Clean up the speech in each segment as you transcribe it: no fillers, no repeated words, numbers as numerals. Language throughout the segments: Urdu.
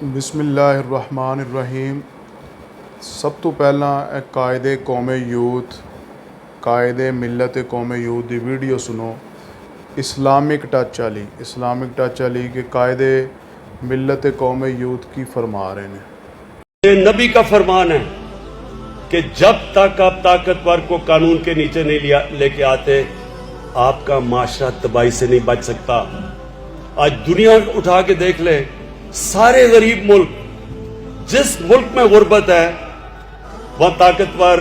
بسم اللہ الرحمن الرحیم۔ سب تو پہلا قائد قوم یوتھ، قائد ملت قوم یوتھ دی ویڈیو سنو اسلامک ٹچ علی کے قائد ملت قوم یوتھ کی فرما رہے ہیں۔ یہ نبی کا فرمان ہے کہ جب تک آپ طاقتور کو قانون کے نیچے نہیں لے کے آتے آپ کا معاشرہ تباہی سے نہیں بچ سکتا۔ آج دنیا اٹھا کے دیکھ لے، سارے غریب ملک، جس ملک میں غربت ہے وہاں طاقتور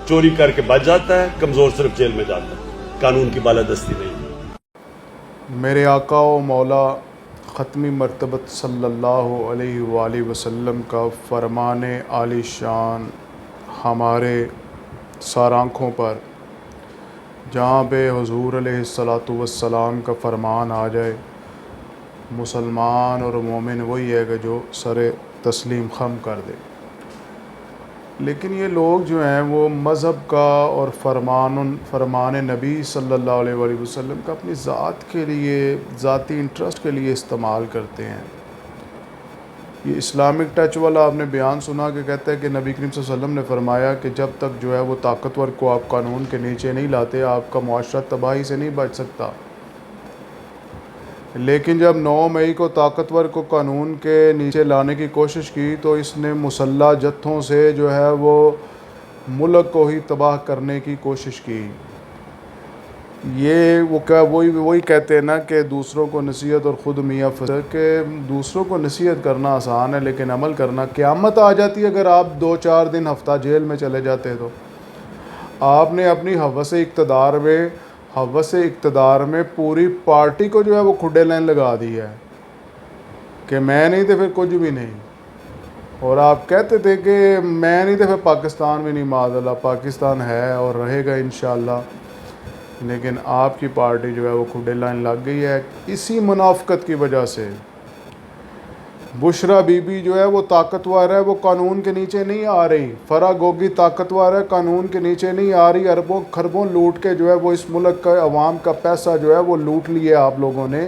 چوری کر کے بچ جاتا ہے، کمزور صرف جیل میں جاتا ہے، قانون کی بالادستی نہیں۔ میرے آقا و مولا ختمی مرتبت صلی اللہ علیہ وآلہ وسلم کا فرمان عالی شان ہمارے سارآنکھوں پر، جہاں پہ حضور علیہ السلام کا فرمان آ جائے، مسلمان اور مومن وہی ہے کہ جو سر تسلیم خم کر دے۔ لیکن یہ لوگ جو ہیں وہ مذہب کا اور فرمان نبی صلی اللہ علیہ وآلہ وسلم کا اپنی ذات کے لیے، ذاتی انٹرسٹ کے لیے استعمال کرتے ہیں۔ یہ اسلامک ٹچ والا آپ نے بیان سنا کہ کہتا ہے کہ نبی کریم صلی اللہ علیہ وسلم نے فرمایا کہ جب تک جو ہے وہ طاقتور کو آپ قانون کے نیچے نہیں لاتے آپ کا معاشرہ تباہی سے نہیں بچ سکتا۔ لیکن جب 9 مئی کو طاقتور کو قانون کے نیچے لانے کی کوشش کی تو اس نے مسلح جتھوں سے جو ہے وہ ملک کو ہی تباہ کرنے کی کوشش کی۔ یہ وہی کہتے ہیں نا کہ دوسروں کو نصیحت اور خود میاں فسر، کہ دوسروں کو نصیحت کرنا آسان ہے لیکن عمل کرنا، قیامت آ جاتی ہے اگر آپ 2-4 دن ہفتہ جیل میں چلے جاتے تو۔ آپ نے اپنی ہوس اقتدار میں پوری پارٹی کو جو ہے وہ کھڈے لائن لگا دی ہے کہ میں نہیں تو پھر کچھ بھی نہیں، اور آپ کہتے تھے کہ میں نہیں تو پھر پاکستان بھی نہیں، معاذ اللہ پاکستان ہے اور رہے گا انشاءاللہ، لیکن آپ کی پارٹی جو ہے وہ کھڈے لائن لگ گئی ہے اسی منافقت کی وجہ سے۔ بشرا بی بی جو ہے وہ طاقتور ہے، وہ قانون کے نیچے نہیں آ رہی۔ فرا گوگی طاقتور ہے، قانون کے نیچے نہیں آ رہی۔ اربوں خربوں لوٹ کے جو ہے وہ اس ملک کا عوام کا پیسہ جو ہے وہ لوٹ لیا آپ لوگوں نے،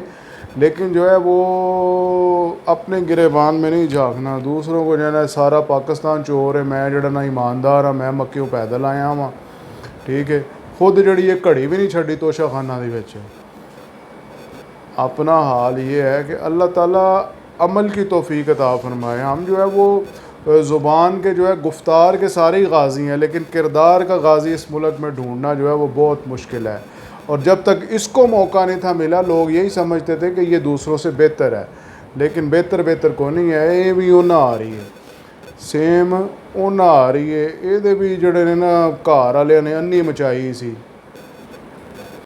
لیکن جو ہے وہ اپنے گریبان میں نہیں جھانکنا، دوسروں کو جو ہے نا سارا پاکستان چور ہے، میں جڑا نا ایماندار ہاں، میں مکیوں پیدل آیا ہاں، ٹھیک ہے، خود جڑی یہ گھڑی بھی نہیں چھڈی توشہ خانہ دی وچ۔ اپنا حال یہ ہے کہ اللہ تعالیٰ عمل کی توفیق عطا فرمائے۔ ہم جو ہے وہ زبان کے جو ہے گفتار کے سارے ہی غازی ہیں، لیکن کردار کا غازی اس ملک میں ڈھونڈنا جو ہے وہ بہت مشکل ہے، اور جب تک اس کو موقع نہیں تھا ملا لوگ یہی سمجھتے تھے کہ یہ دوسروں سے بہتر ہے، لیکن بہتر کو نہیں ہے، یہ بھی اونا آ رہی ہے، سیم اونا آ رہی ہے، یہ بھی جڑے نے نا گھر والے نے انی مچائی سی۔